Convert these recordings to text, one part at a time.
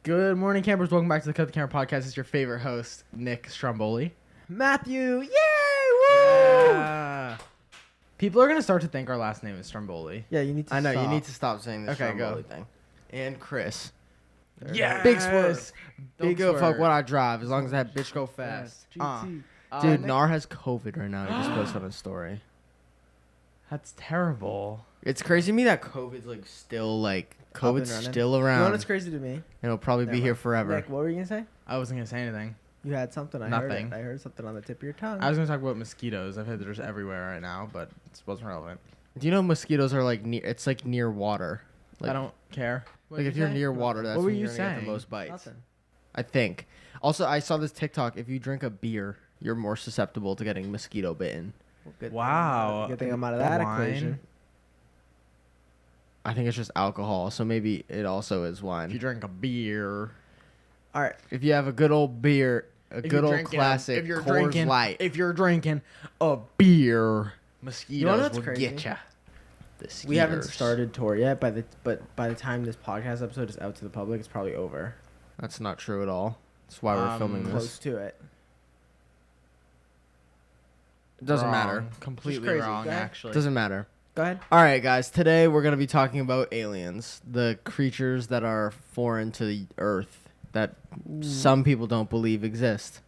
Good morning, campers. Welcome back to the Cut the Camera podcast. It's your favorite host, Nick Stromboli. Matthew, yay! Woo! Yeah. People are gonna start to think our last name is Stromboli. Yeah, you need to. I know, stop. you need to stop saying this Okay, Stromboli go. thing. And Chris. Yeah, Big swerve. Don't Big give a fuck swerve. what I drive, as long as that bitch go fast. GT. Dude, Nick- Nar has COVID right now. He just posted on his story. That's terrible. It's crazy to me that COVID's like still like COVID's running. still You know around. what's crazy to me? And it'll probably be Never here mind. forever. Nick, what were you gonna say? I wasn't gonna say anything. You had something. I Nothing. heard it. I heard something on the tip of your tongue. I was gonna talk about mosquitoes. I've heard there's everywhere right now, but it wasn't relevant. Do you know mosquitoes are like near? It's like near water. Like, I don't care. like if you're near water, that's What were when you you're gonna get saying? the most bites. Nothing. I think. Also, I saw this TikTok. If you drink a beer, you're more susceptible to getting mosquito bitten. Well, good Wow. Good thing I'm out of that Wine? equation. I think it's just alcohol, so maybe it also is wine. If you drink a beer, All right. If you have a good old beer, a If good you're old drinking- classic if you're Coors drinking, Light. if you're drinking a beer, mosquitoes what's will crazy? get you. We haven't started tour yet, but by the time this podcast episode is out to the public, it's probably over. That's not true at all. That's why we're filming Close this. Close to it. It doesn't matter. Completely crazy. wrong, Go ahead. actually. Doesn't matter. Go ahead. All right, guys. Today we're gonna be talking about aliens, the creatures that are foreign to the Earth that some people don't believe exist.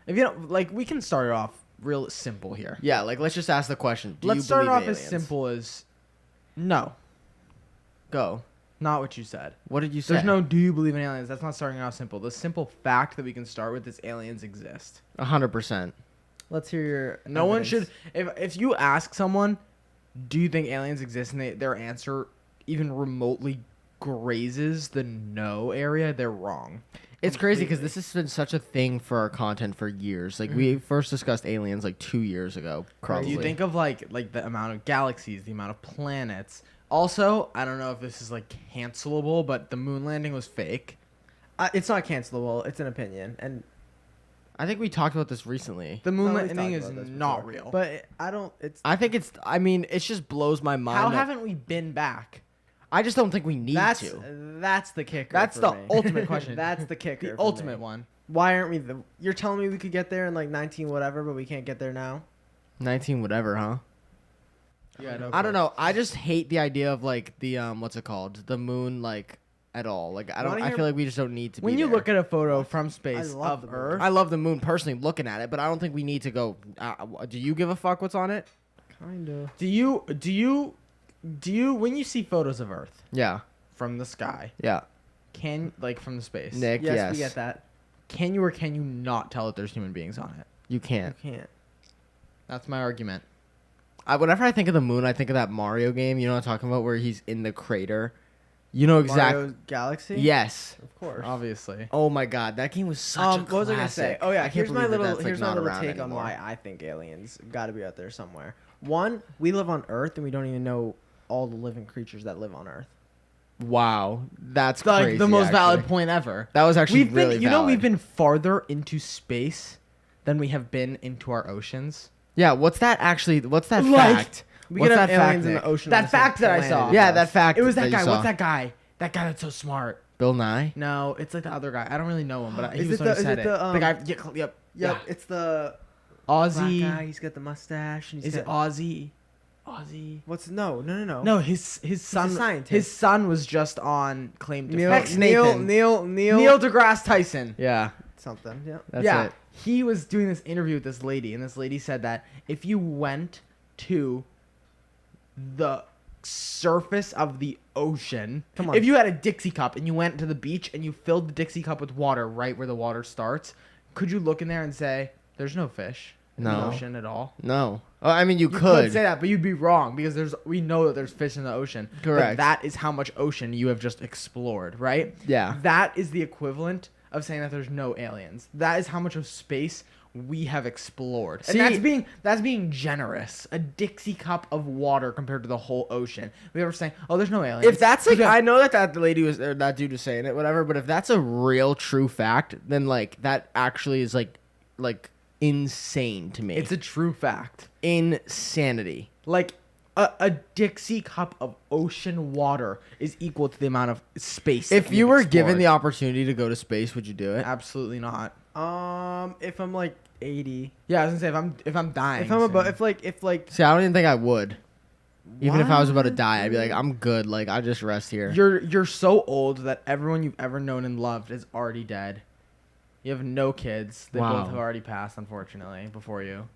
If you don't like, we can start it off real simple here. Yeah, like let's just ask the question. Do Let's you start it believe off as aliens? simple as no, Go. not what you said. What did you say? There's no do you believe in aliens? That's not starting off simple. The simple fact that we can start with is aliens exist. 100%. Let's hear your. No one evidence. should. If you ask someone, do you think aliens exist, and their answer even remotely grazes the no area, they're wrong. It's crazy because Completely. this has been such a thing for our content for years. Like we first discussed aliens like 2 years ago, probably. Do you think of like the amount of galaxies, the amount of planets? Also, I don't know if this is like cancelable, but the moon landing was fake. It's not cancelable. It's an opinion, and I think we talked about this recently. The moon No, we've landing talked is about this not before. real. but I don't. It's I think it's. I mean, it just blows my mind. How that- haven't we been back? I just don't think we need to. that's the kicker. That's for the me. ultimate question. That's the kicker. The for ultimate me. one. Why aren't we? You're telling me we could get there in like 19 whatever, but we can't get there now. 19 whatever, huh? Yeah, no I don't know. I just hate the idea of like the what's it called? The moon like at all. Like I don't. Wanna I hear- feel like we just don't need to. When be you there. look at a photo from space I love of the moon. Earth, I love the moon personally looking at it, but I don't think we need to go. Do you give a fuck what's on it? Kind of. do you when you see photos of Earth Yeah. from the sky, Yeah. from the space, Nick, Yes, yes. we get that. can you or can you not tell that there's human beings on it? You You can't. can't. That's my argument. Whenever I think of the moon, I think of that Mario game. You know what I'm talking about, where he's in the crater. You know exactly. Mario Galaxy. Yes. Of course. Obviously. Oh my God, that game was such a What was I gonna say? classic. Oh yeah, I can't here's my believe that little that's, like, here's my not little around take on anymore. why I think aliens got to be out there somewhere. One, we live on Earth and we don't even know all the living creatures that live on Earth. Wow, that's Like crazy. the most valid actually. point ever. That was actually We've really been, valid. we've been farther into space than we have been into our oceans. Yeah, what's that actually? What's that Like, fact? We What's could have that fact, aliens in Nick? the ocean. on That the same fact that I planet saw. as Yeah, us. that fact. It was that you guy. saw. What's that guy? That guy that's so smart. Bill Nye. No, it's like the other guy. I don't really know him, but he Is was it the one the- who is said it it. the, The guy. Yep. Yep, Yeah. it's the black Ozzy. guy. He's got the mustache. And he's Is it got, Ozzy? Ozzy. What's no? No, his son. scientist. His son was just on Claim to Neil, Fame. Neil Neil deGrasse Tyson. Yeah, something. Yeah. that's yeah, it. he was doing this interview with this lady, and this lady said that if you went to the surface of the ocean, Come on. if you had a Dixie cup and you went to the beach and you filled the Dixie cup with water right where the water starts, could you look in there and say there's no fish in the No. ocean at all? No. Oh, I mean, you You could. could say that, but you'd be wrong because we know that there's fish in the ocean. But Correct. that is how much ocean you have just explored, right? Yeah. That is the equivalent of saying that there's no aliens. That is how much of space we have explored. See- And that's being generous. A Dixie cup of water compared to the whole ocean. We ever saying, "Oh, there's no aliens." If that's like, Yeah. I know that lady was, or that dude was saying it, whatever. But if that's a real true fact, then like that actually is like insane to me. It's a true fact. insanity. Like A Dixie cup of ocean water is equal to the amount of space. If that you we've were given the explored. opportunity to go to space, would you do it? Absolutely not. If I'm like 80. Yeah, I was gonna say if I'm dying. If I'm about if like See, I don't even think I would. Even if I was about to die, I'd be like, I'm good. Like, I just rest here. you're so old that everyone you've ever known and loved is already dead. You have no kids. They Wow. both have already passed, unfortunately, before you.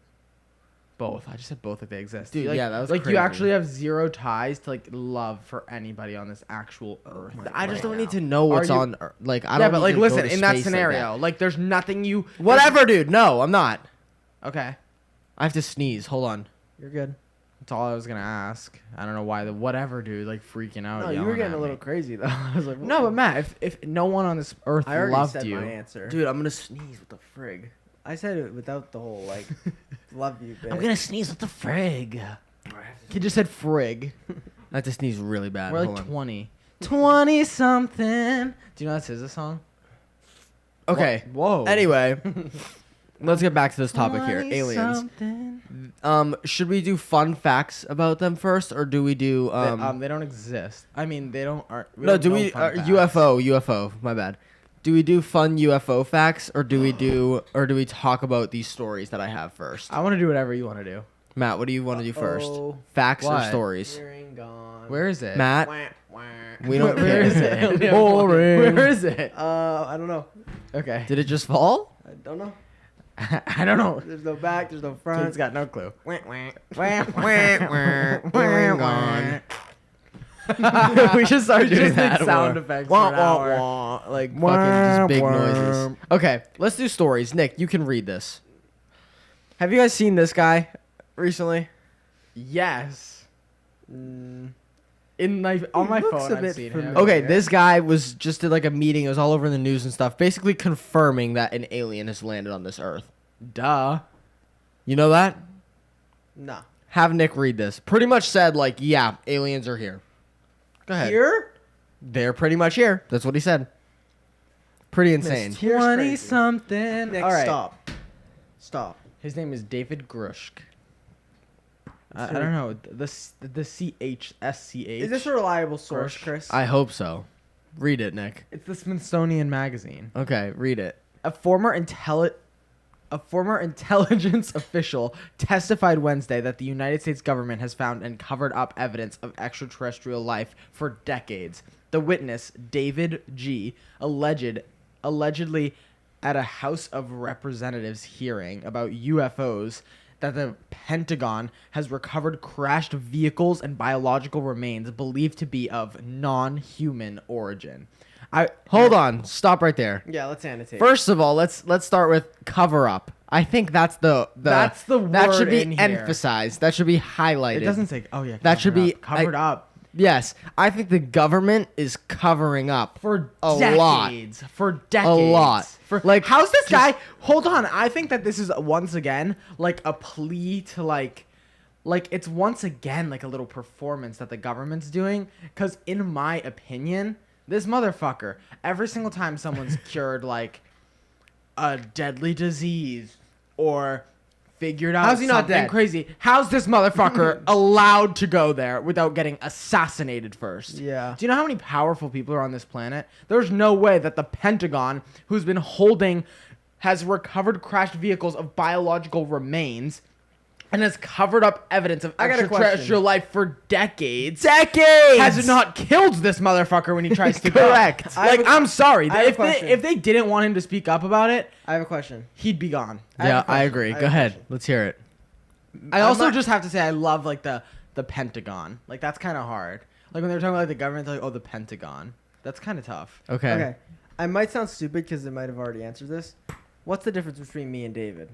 Both. I just said both if they exist. Dude, like, yeah, that was like crazy. you actually have zero ties to like love for anybody on this actual earth. I just right don't now. need to know what's Are you- on. Like, I don't. Yeah, but need like to go listen, to in that space like scenario, like there's nothing you. Whatever, dude. No, I'm not. Okay, I have to sneeze. Hold on. you're good. that's all I was gonna ask. I don't know why the whatever dude like freaking out. No, you were yelling getting at a little me. crazy though. I was like, No, but Matt, if no one on this earth I already loved said you, my answer. Dude, I'm gonna sneeze with the frig. I said it without the whole like love you bit. I'm gonna sneeze with the frig. he just said frig. I have to sneeze really bad. We're Hold like on. 20 something. Do you know that's his song? Okay. Whoa. Anyway, let's get back to this topic here. 20 Aliens. something. Should we do fun facts about them first, or do we do They don't exist. I mean, they don't. no, don't do know we fun facts. UFO? My bad. Do we do fun UFO facts, or do we talk about these stories that I have first? I want to do whatever you want to do. Matt, what do you want to do first? Uh-oh. Facts or What? stories? Earring gone. Where is it? Matt, Wah, wah. we don't Where care. is it? Boring. Where is it? I don't know. Okay. Did it just fall? I don't know. I don't know. There's no back. There's no front. It's got no clue. Boring gone. We should start Doing just that like sound more. effects Wah, for an wah, hour. wah. Like fucking just big noises. Okay, let's do stories. Nick, you can read this. Have you guys seen this guy recently? Yes. Mm, On my He phone, looks a I've bit seen familiar. him. Okay, this guy was just at like a meeting. It was all over the news and stuff, basically confirming that an alien has landed on this earth. Duh. You know that? nah. Have Nick read this. Pretty much said like, yeah, aliens are here. Go ahead. Here? They're pretty much here. That's what he said. Pretty insane. Missed. Here's 20 crazy. something. Nick, All right. stop. Stop. His name is David Grushk. I don't know. The CHSCH. Is this a reliable source, Grush. Chris? I hope so. Read it, Nick. It's the Smithsonian Magazine. Okay, read it. A former intelligence official testified Wednesday that the United States government has found and covered up evidence of extraterrestrial life for decades. The witness, David G., allegedly at a House of Representatives hearing about UFOs that the Pentagon has recovered crashed vehicles and biological remains believed to be of non-human origin. Hold on. Stop right there. yeah, let's annotate. First of all, let's start with cover up. I think that's the That's the that should word be in here. emphasized. That should be highlighted. It doesn't say. Oh yeah, That should covered be- up. Covered up Yes, I think the government is covering up for a decades. lot. For decades. A lot. For Like, how's this just- guy? Hold on. I think that this is once again like a plea to like it's once again like a little performance that the government's doing. Because in my opinion, this motherfucker, every single time someone's cured like a deadly disease or figured out How's he not something dead? crazy, how's this motherfucker allowed to go there without getting assassinated first? Yeah. Do you know how many powerful people are on this planet? There's no way that the Pentagon, who's been has recovered crashed vehicles of biological remains and has covered up evidence of I got a extraterrestrial question. life for decades. decades. Has not killed this motherfucker when he tries to Correct. go. I have Like, a- I'm sorry. I have a If question. they didn't want him to speak up about it, I have a question. he'd be gone. I have Yeah, a I question. agree. I have Go a ahead. question. Let's hear it. I also not- just have to say I love like the Pentagon. Like that's kind of hard. Like when they're talking about like the government, they're like, oh, the Pentagon. That's kind of tough. Okay. Okay. I might sound stupid because it might have already answered this. What's the difference between me and David?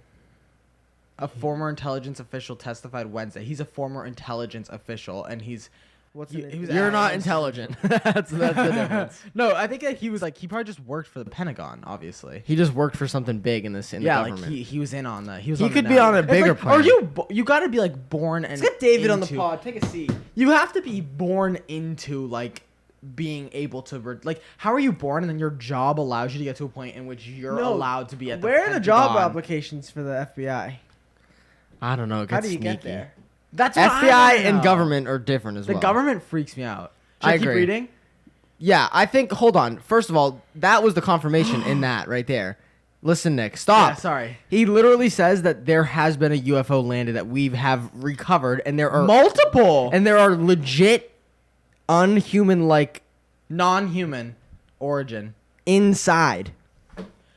A former intelligence official testified Wednesday. He's a former intelligence official, and he's What's He- the he was You're not Aliens. intelligent. that's the difference. no. I think that he was like he probably just worked for the Pentagon, obviously. He just worked for something big in the Yeah, government. like he was in on the he was. He on the could be net. on a It's bigger like, planet. Are you got to be like born and Let's get David on the into- pod. Take a seat. You have to be born into like being able to like how are you born and then your job allows you to get to a point in which you're No, allowed to be at the Where are the job Pentagon. applications for the FBI? I don't know. It How gets do you sneaky. get there? That's what I FBI wanna and know. government are different as The well. government freaks me out. Should I I keep agree. reading? Yeah, I think. Hold on. First of all, that was the confirmation in that right there. Listen, Nick, stop. Yeah, sorry. He literally says that there has been a UFO landed that we have recovered, and there are Multiple legit unhuman-like non-human origin. inside.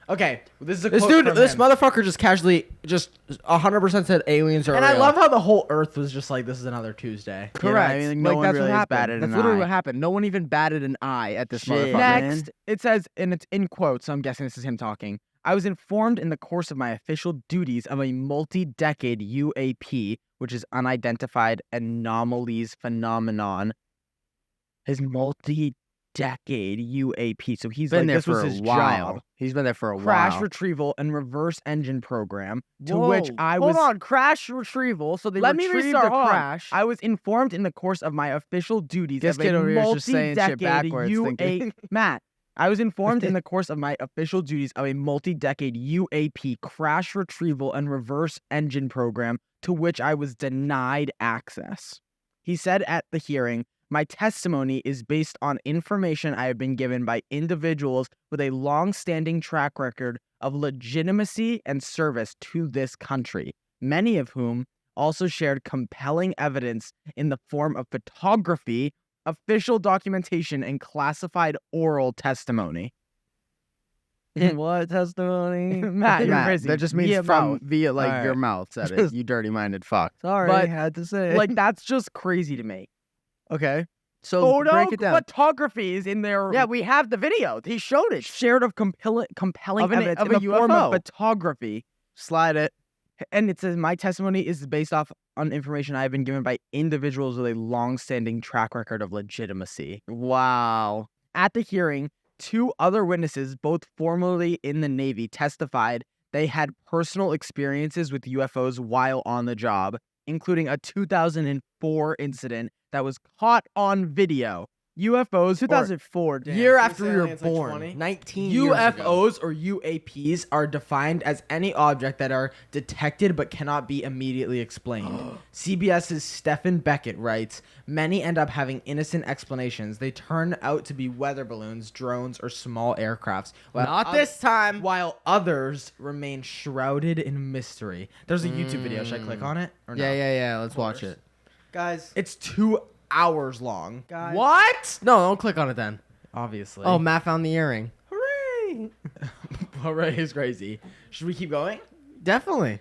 Okay, this is a This quote dude, from this him. motherfucker just casually, just 100% said aliens are And real. I love how the whole Earth was just like, this is another Tuesday. You know, I mean, like, no Like, one that's really what has happened. batted That's an literally eye. what happened. No one even batted an eye at this Shit, motherfucker. man. Next, it says, and it's in quotes, so I'm guessing this is him talking. I was informed in the course of my official duties of a multi-decade UAP, which is unidentified anomalies phenomenon. His multi-decade UAP. So he's Been like, there this was for a his while. job. He's been there for a Crash while. retrieval and reverse engine program, to Whoa, which I was. Hold on, crash retrieval. So they Let me retrieved restart. the Hold on. crash. I was informed in the course of my official duties This of kid a over here is just saying shit multi-decade backwards, thinking. Matt, I was informed in the course of my official duties of a multi-decade UAP crash retrieval and reverse engine program to which I was denied access. He said at the hearing, my testimony is based on information I have been given by individuals with a long-standing track record of legitimacy and service to this country, many of whom also shared compelling evidence in the form of photography, official documentation, and classified oral testimony. What testimony? Matt, you're crazy. That just means Via from mouth. via like All your right. mouth said it. You dirty-minded fuck. Sorry, But, had to say it. Like, that's just crazy to me. Okay, so break it down. Photography is in there. Yeah, we have the video. He showed it. Shared of compelling Of an- evidence of in a the form of UFO. photography. Slide it. And it says, my testimony is based off on information I have been given by individuals with a long-standing track record of legitimacy. Wow. At the hearing, 2 other witnesses, both formerly in the Navy, testified they had personal experiences with UFOs while on the job, including a 2004 incident that was caught on video. UFOs, 2004. year Damn, after we were aliens like born, 20? 19 years ago. UFOs or UAPs are defined as any object that are detected but cannot be immediately explained. CBS's Stephen Beckett writes, many end up having innocent explanations. They turn out to be weather balloons, drones, or small aircrafts. Not this time. While others remain shrouded in mystery. There's a YouTube video. Should I click on it? Or no? Yeah. Let's watch it. Guys, It's 2 hours long. guys. What? No, don't click on it then. Obviously. Oh, Matt found the earring. hooray! Hooray is crazy. Should we keep going? Definitely.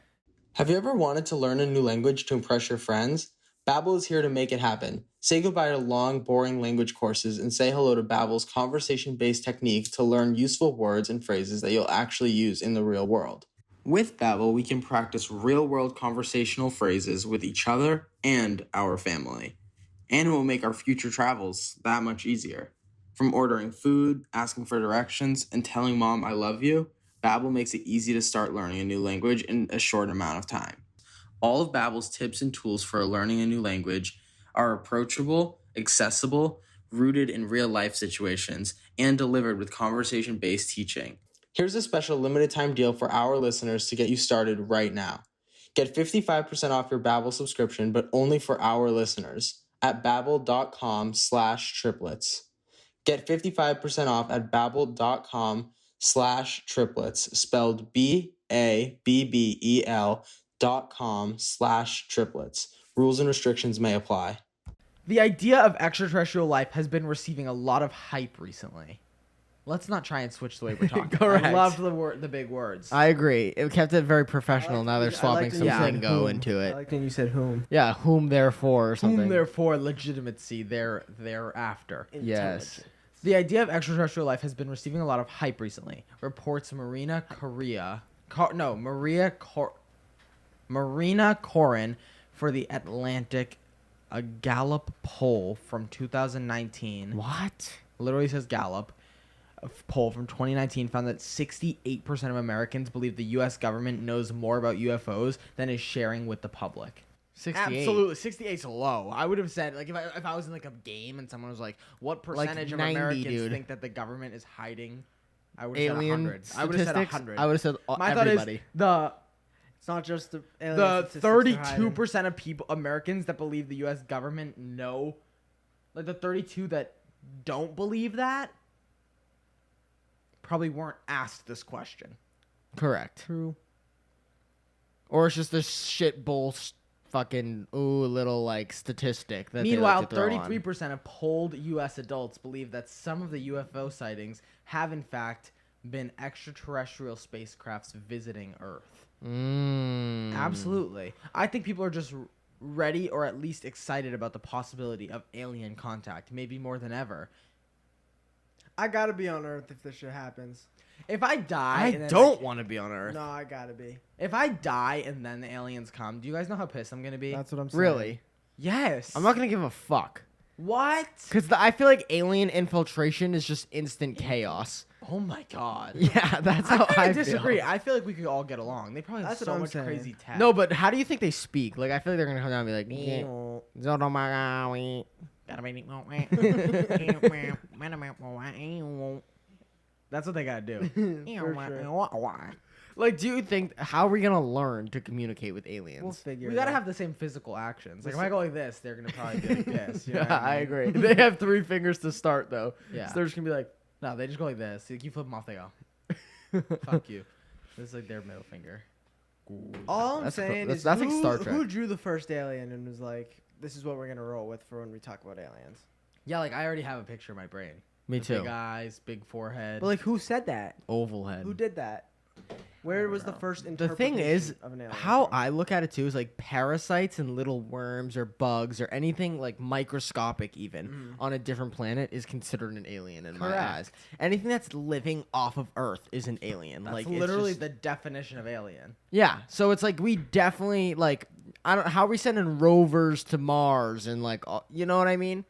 Have you ever wanted to learn a new language to impress your friends? Babbel is here to make it happen. Say goodbye to long, boring language courses and say hello to Babbel's conversation-based technique to learn useful words and phrases that you'll actually use in the real world. With Babbel, we can practice real-world conversational phrases with each other and our family. And it will make our future travels that much easier. From ordering food, asking for directions, and telling mom I love you, Babbel makes it easy to start learning a new language in a short amount of time. All of Babbel's tips and tools for learning a new language are approachable, accessible, rooted in real-life situations, and delivered with conversation-based teaching. Here's a special limited-time deal for our listeners to get you started right now. Get 55% off your Babbel subscription, but only for our listeners, at babbel.com/triplets. Get 55% off at babbel.com/triplets, spelled BABBEL.com/triplets. Rules and restrictions may apply. The idea of extraterrestrial life has been receiving a lot of hype recently. Let's not try and switch the way we're talking. Correct. I love the big words. I agree. It kept it very professional. Now they're swapping some lingo whom. into I it. like when you said whom. Yeah, whom therefore or something. Whom therefore legitimacy thereafter. Yes. The idea of extraterrestrial life has been receiving a lot of hype recently. Reports Marina Corin for the Atlantic, a Gallup poll from 2019. What? Literally says Gallup. A poll from 2019 found that 68% of Americans believe the U.S. government knows more about UFOs than is sharing with the public. 68. Absolutely, 68 is low. I would have said, like, if I was in like a game and someone was like, "What percentage of 90, Americans dude. think that the government is hiding?" I would have said Alien 100. I would have said statistics? 100. I would have said My everybody. thought is It's not just the alien The statistics they're hiding. 32% of people, Americans that believe the U.S. government know, like the 32 that don't believe that, probably weren't asked this question. Correct. True. Or it's just this shit bull fucking little like statistic that Meanwhile, they like to throw on. 33% of polled U.S. adults believe that some of the UFO sightings have in fact been extraterrestrial spacecrafts visiting Earth. Absolutely. I think people are just ready or at least excited about the possibility of alien contact, maybe more than ever. I gotta be on Earth if this shit happens. If I die, I and then don't want to be on Earth. No, I gotta be. If I die and then the aliens come, do you guys know how pissed I'm gonna be? That's what I'm saying. Really? Yes. I'm not gonna give a fuck. What? Because I feel like alien infiltration is just instant chaos. Oh my god. Yeah, that's how I disagree. feel. I feel like we could all get along. They probably have That's what so I'm much saying. crazy tech. No, but how do you think they speak? Like, I feel like they're gonna come down and be like, that's what they gotta do. like, do you think how are we gonna learn to communicate with We'll aliens? figure. We it gotta out. have the same physical actions. Like if I go like this, they're gonna probably be like this. You know Yeah, what I mean? agree. They have 3 fingers to start though. Yeah. So they're just gonna be like, No, they just go like this. Like, you flip them off, they go. Fuck you. This is like their middle finger. All I'm That's saying that's- is that's like who, Star Trek. who drew the first alien and was like, "This is what we're gonna roll with for when we talk about aliens." Yeah, like I already have a picture in my brain. me The too. Big eyes, big forehead. But like, who said that? Oval head. Who did that? Where was the first The interpretation thing is, of an alien? how from? I look at it too is like parasites and little worms or bugs or anything like microscopic even on a different planet is considered an alien in my Correct. eyes. Anything that's living off of Earth is an alien. That's like it's literally just- the definition of alien. yeah. So it's like we definitely like I don't how are we sending rovers to Mars and like you know what I mean?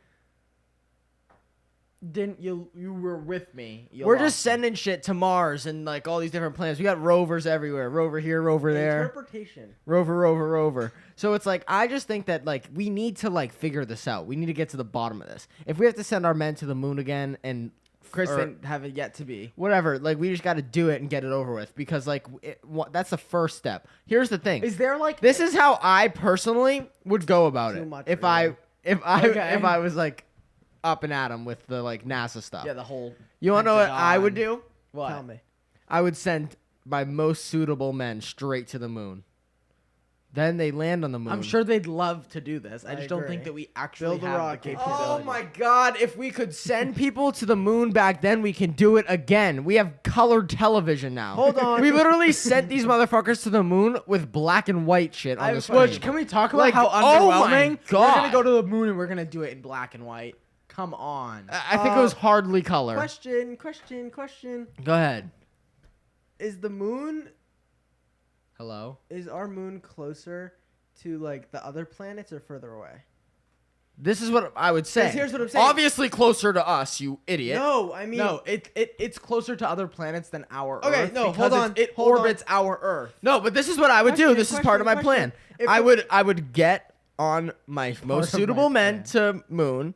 Didn't you were with me. You We're lost just me. sending shit to Mars and like all these different planets. We got rovers everywhere. Rover here, rover there. Interpretation. Rover. So it's like I just think that like we need to like figure this out. We need to get to the bottom of this. If we have to send our men to the moon again and Chris or didn't have it yet to be. whatever, like we just got to do it and get it over with because like that's the first step. Here's the thing. Is there like This is how I personally would go about Too it. much, If really. Okay. if I was like up and at 'em with the like NASA stuff. yeah the whole You want to know what I would Pentagon. do? What? Tell me. I would send my most suitable men straight to the moon. Then they land on the moon. I'm sure they'd love to do this. I I just don't agree. think that we actually Build a have rocket. the Oh capability. my god, if we could send people to the moon back then, we can do it again. We have colored television now. Hold on. We literally sent these motherfuckers to the moon with black and white shit on the screen. Which, can we talk about Like, how oh my underwhelming? We're God. gonna go to the moon and we're gonna do it in black and white. Come on. I think it was hardly color. Question. Go ahead. Is the moon? Hello. Is our moon closer to like the other planets or further away? This is what I would say. Here's what I'm saying. Obviously closer to us, you idiot. No, I mean No, it's closer to other planets than our Okay, Earth. no, because hold on, It hold on. orbits our Earth. No, but this is what I would do. Question, This is part of my question. plan. If I the- would get on my most of suitable my men to moon.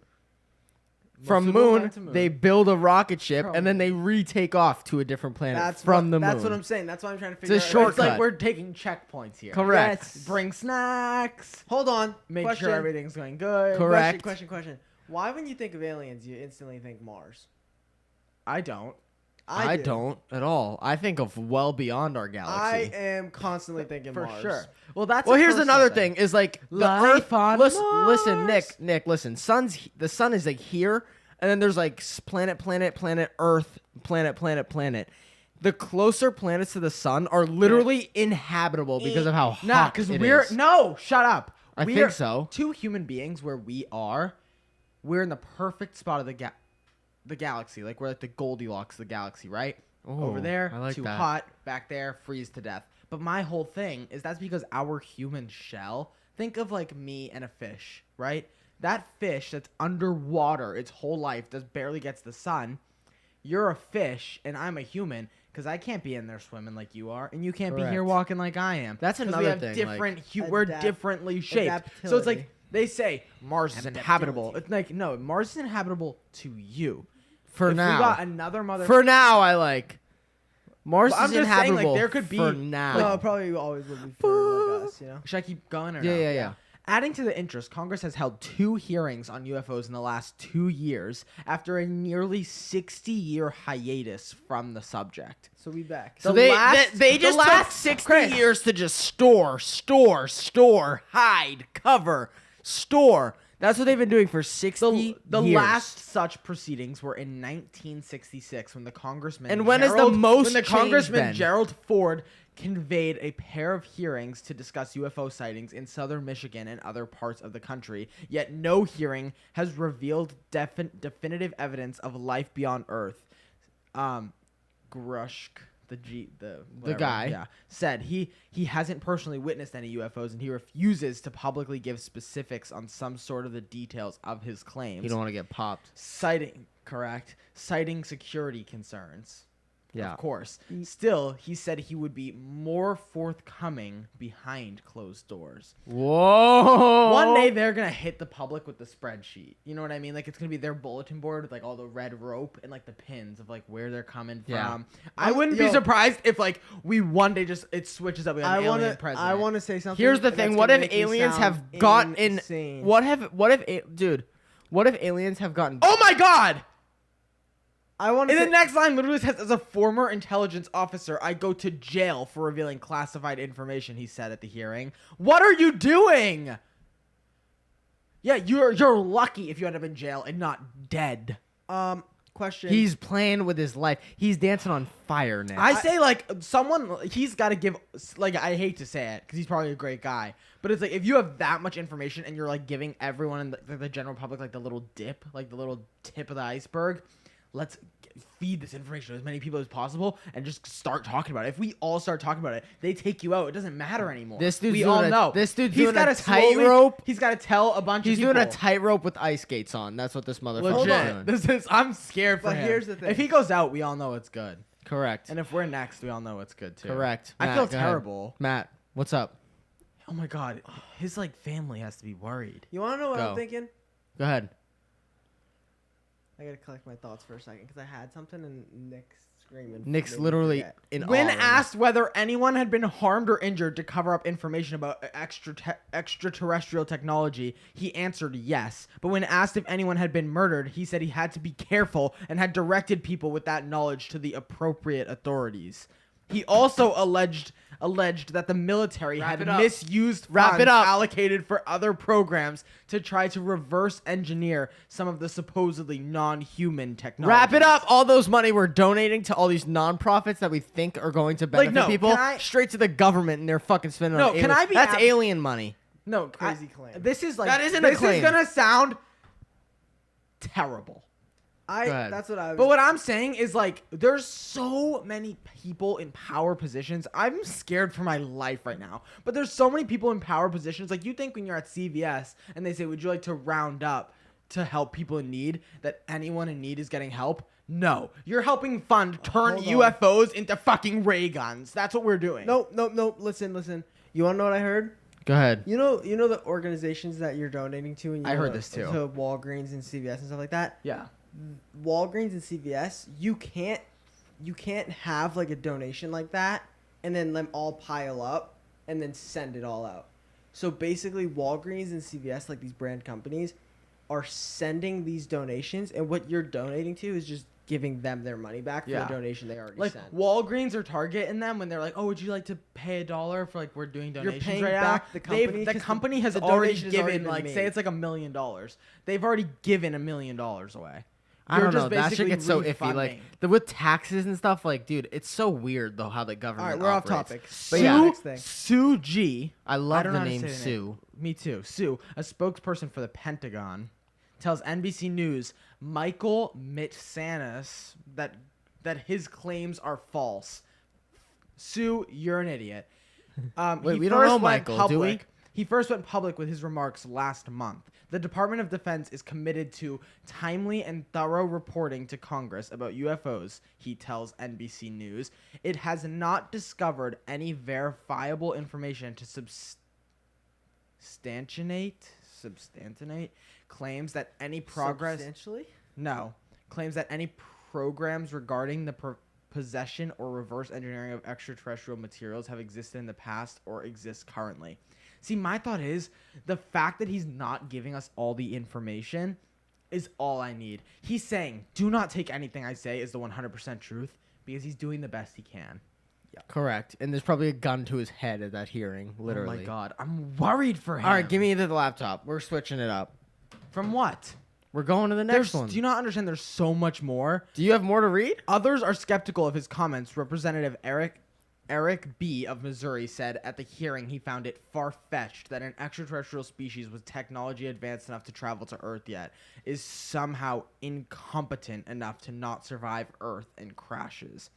Most From suitable moon, men to moon. they build a rocket ship From- and then they retake off to a different planet that's from what, the moon. That's what I'm saying. That's what I'm trying to a figure out. short- It's like shortcut. we're taking checkpoints here. Correct. Yes. Bring snacks. Hold on. Make Question. sure everything's going good. Correct. Question. Why, when you think of aliens, you instantly think Mars? I don't. I do. don't at all. I think of well beyond our I galaxy. am constantly thinking For Mars. sure. Well, that's Well, the here's first another step then. thing: is like the Life Earth. on Listen, Mars. Nick, listen. The sun is like here, and then there's like planet, Earth, planet. The closer planets to the sun are literally inhabitable because of how hot Nah, because it we're is. no. Shut up. I We're think so. Two human beings where we're in the perfect spot of the galaxy. Like we're like the Goldilocks of the galaxy, right? Over Oh, there, I like too that. hot. Back there, freeze to death. But my whole thing is that's because our human shell. Think of like me and a fish, right? That fish that's underwater its whole life, that barely gets the sun. You're a fish and I'm a human because I can't be in there swimming like you are, and you can't be here Correct. walking like I am. That's 'Cause another we have thing, different. like- We're Adapt- differently shaped. So it's like adaptility. they say Mars is inhabitable. It's like no, Mars is inhabitable to you. For if now. we got another mother. For now, I like Mars But I'm is just saying, like, inhabitable there could be- for like, now. No, it probably always will be for like us, you know. Should I keep going or Yeah, no? yeah, yeah. Adding to the interest, Congress has held 2 hearings on UFOs in the last 2 years after a nearly 60-year hiatus from the subject. So we back. So The they last- they the just last- took 60 Chris. years to just store, hide, cover, store. That's what they've been doing for 60 The years. last such proceedings were in 1966 when the Congressman And when has the most when the change Congressman been? Gerald Ford conveyed a pair of hearings to discuss UFO sightings in southern Michigan and other parts of the country. Yet no hearing has revealed definitive evidence of life beyond Earth. Grushk, the whatever, guy. yeah, said he hasn't personally witnessed any UFOs and he refuses to publicly give specifics on some sort of the details of his claims. You don't want to get popped. Citing security concerns. Yeah. Of course. Still, he said he would be more forthcoming behind closed doors. Whoa. One day they're gonna hit the public with the spreadsheet. You know what I mean? Like it's gonna be their bulletin board with like all the red rope and like the pins of like where they're coming Yeah. from. I wouldn't be surprised if like we one day just it switches up. We have an alien president. I want to say something. Here's the and thing. that's What gonna if make me aliens sound have gotten insane. What if aliens have gotten Oh my god! I want to. In the next line, literally says, "As a former intelligence officer, I go to jail for revealing classified information." He said at the hearing. What are you doing? Yeah, you're lucky if you end up in jail and not dead. question. He's playing with his life. He's dancing on fire now. I say like he's got to give like I hate to say it because he's probably a great guy, but it's like if you have that much information and you're like giving everyone in the general public like the little dip, like the little tip of the iceberg. Let's feed this information to as many people as possible and just start talking about it. If we all start talking about it, they take you out. It doesn't matter anymore. This dude's we doing all a- know. this dude's He's doing gotta a tightrope. He's got to tell a bunch He's of people. doing a tightrope with ice skates on. That's what this motherfucker's Legit. doing. I'm scared for But him. here's the thing. If he goes out, we all know it's good. Correct. And if we're next, we all know it's good too. Correct. I Matt, feel go ahead. terrible. Matt, what's up? Oh my god, his like family has to be worried. You want to know what Go. I'm thinking? Go ahead. I gotta collect my thoughts for a second because I had something and Nick's screaming. Nick's made me literally forget. in When awe right now. asked whether anyone had been harmed or injured to cover up information about extraterrestrial technology, he answered yes. But when asked if anyone had been murdered, he said he had to be careful and had directed people with that knowledge to the appropriate authorities. He also alleged that the military Wrap had it up. misused Wrap funds it up. allocated for other programs to try to reverse engineer some of the supposedly non-human technology. Wrap it up. All those money we're donating to all these nonprofits that we think are going to benefit no, people can I- straight to the government, and they're fucking spending No, on can aliens. I be That's ab- alien money. No, Crazy claim. This is like That isn't a this claim. is gonna sound terrible. Go ahead. That's what I was. But what I'm saying is like there's so many people in power positions. I'm scared for my life right now. But there's so many people in power positions. Like you think when you're at CVS and they say, "Would you like to round up to help people in need?" that anyone in need is getting help? No, you're helping fund turn Hold on. UFOs into fucking ray guns. That's what we're doing. no. Listen. You want to know what I heard? Go ahead. You know the organizations that you're donating to, and I heard this too. To Walgreens and CVS and stuff like that. Yeah. Walgreens and CVS, you can't have like a donation like that and then them all pile up and then send it all out. So basically, Walgreens and CVS, like these brand companies, are sending these donations, and what you're donating to is just giving them their money back for Yeah. the donation they already Like sent. Walgreens or Target in them when they're like, "Oh, would you like to pay $1 for like we're doing donations paying right back now?" the company, The 'cause company has the already donation has already given been like made. say it's like $1 million. They've already given $1 million away. I You're don't just know. That shit basically gets so iffy. Like refunding. with taxes and stuff. Like, dude, it's so weird though how the government. All right, we're off operates. topic. But yeah, Next thing. Sue G. I love don't the know how to name say the Sue. Me too. Sue, a spokesperson for the Pentagon, tells NBC News Michael Mitsanis that his claims are false. Sue, you're an idiot. Wait, he we don't first know went Michael, do we? public- He first went public with his remarks last month. The Department of Defense is committed to timely and thorough reporting to Congress about UFOs, he tells NBC News. It has not discovered any verifiable information to substantiate claims that any progress Substantially? claims that any programs regarding the possession or reverse engineering of extraterrestrial materials have existed in the past or exist currently. See, my thought is the fact that he's not giving us all the information is all I need. He's saying, do not take anything I say as the 100% truth because he's doing the best he can. Correct. And there's probably a gun to his head at that hearing, literally. Oh my God. I'm worried for him. All right, give me the laptop. We're switching it up. From what? We're going to the next one. Do you not understand there's so much more? Do you have more to read? Others are skeptical of his comments. Representative Eric B. of Missouri said at the hearing he found it far-fetched that an extraterrestrial species with technology advanced enough to travel to Earth yet is somehow incompetent enough to not survive Earth and crashes.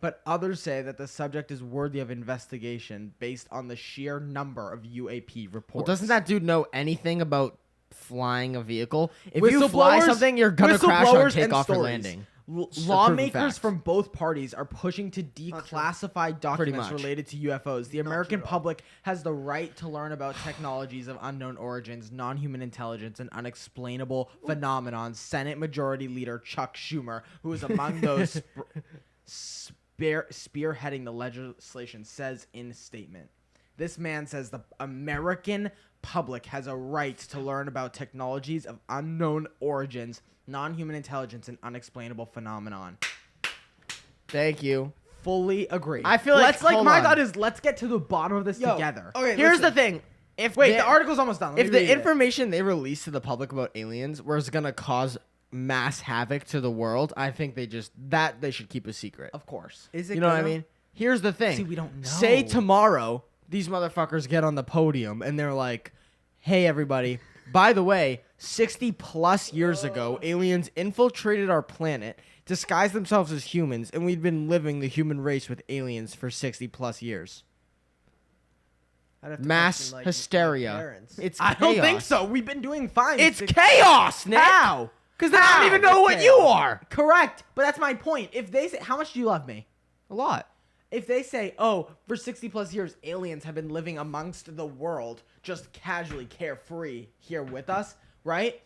But others say that the subject is worthy of investigation based on the sheer number of UAP reports. Well, doesn't that dude know anything about flying a vehicle? If you fly Whistleblowers- something, you're going to crash on whistleblowers and takeoff or stories. landing. Lawmakers facts. from both parties are pushing to declassify documents much. related to UFOs. The American public has the right to learn about technologies of unknown origins, non-human intelligence, and unexplainable phenomenons. Senate Majority Leader Chuck Schumer, who is among those spearheading the legislation, says in a statement. This man says the American public has a right to learn about technologies of unknown origins, non-human intelligence, and unexplainable phenomenon. Thank you. Fully agree. I feel like- hold my on. thought is let's get to the bottom of this together. Okay, Here's listen. the thing. If Wait, they- the article's almost done. Let if me the read it. information they release to the public about aliens was going to cause mass havoc to the world, I think they should keep a secret. Of course. Is it You know what I gonna? mean? Here's the thing. See, we don't know. Say tomorrow these motherfuckers get on the podium and they're like, "Hey everybody, by the way, 60 plus years ago, aliens infiltrated our planet, disguised themselves as humans, and we've been living the human race with aliens for 60 plus years." I'd have to Mass question, like, hysteria. my parents. It's I don't think chaos. so. We've been doing fine. It's chaos, Nick. How? Because they don't even know what you are. Correct. But that's my point. If they say, how much do you love me? A lot. If they say, oh, for 60 plus years, aliens have been living amongst the world, just casually carefree here with us, right?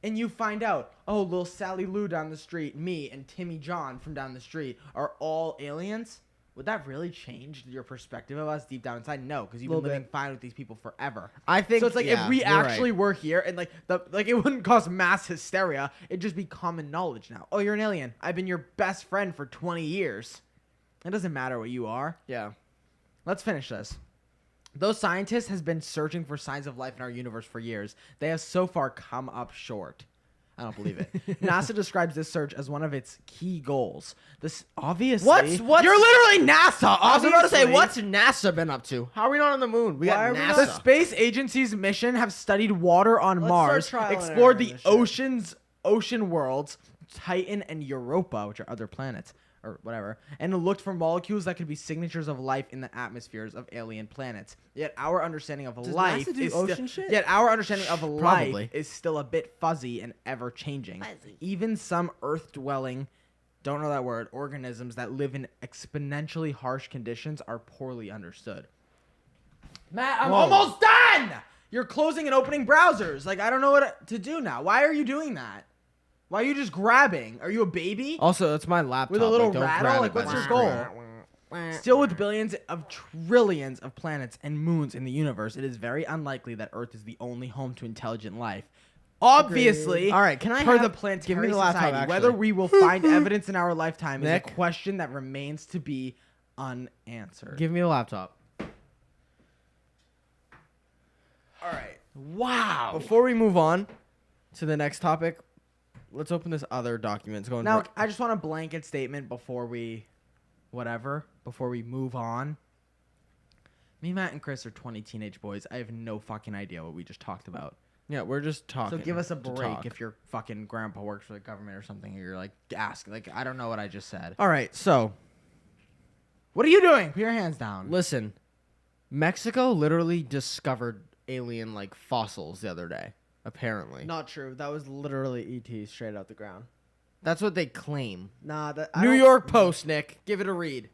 And you find out, oh, little Sally Lou down the street, me, and Timmy John from down the street are all aliens, would that really change your perspective of us deep down inside? No, because you've been Little living bit. fine with these people forever. I think So it's like yeah, if we you're actually right. were here and like it wouldn't cause mass hysteria, it'd just be common knowledge now. Oh, you're an alien. I've been your best friend for 20 years. It doesn't matter what you are. Yeah. Let's finish this. Those scientists has been searching for signs of life in our universe for years. They have so far come up short. I don't believe it. NASA describes this search as one of its key goals. This obviously What's You're literally NASA. I was about to say, obviously. what's NASA been up to? How are we not on the moon? We Why got are we NASA. not- The space agency's mission have studied water on Let's Mars, start trial and explored error the this shit. ocean worlds, Titan and Europa, which are other planets or whatever, and looked for molecules that could be signatures of life in the atmospheres of alien planets. Yet our understanding of Does life NASA do is ocean still, shit? yet our understanding of life Probably. is still a bit fuzzy and ever changing. Even some Earth-dwelling, don't know that word, organisms that live in exponentially harsh conditions are poorly understood. Matt, I'm almost done. You're closing and opening browsers. Like, I don't know what to do now. Why are you doing that? Why are you just grabbing? Are you a baby? Also, it's my laptop. With a little don't rattle? grab Like, it by what's the your goal? screen. Still with billions of trillions of planets and moons in the universe, it is very unlikely that Earth is the only home to intelligent life. Obviously, All right, can I per have- the give planetary me the laptop, society, actually. whether we will find evidence in our lifetime is a Nick? question that remains to be unanswered. Give me the laptop. All right. Wow. Before we move on to the next topic, let's open this other document. It's going Now, I just want a blanket statement before we move on. Me, Matt, and Chris are 20 teenage boys. I have no fucking idea what we just talked about. yeah, we're just talking. So give us a to break talk. if your fucking grandpa works for the government or something. Or you're like, ask. Like, I don't know what I just said. All right, so What are you doing? Put your hands down. listen, Mexico literally discovered alien like fossils the other day. Apparently, Not true. That was literally ET straight out the ground. that's what they claim. Nah, that New York Post, Nick, give it a read.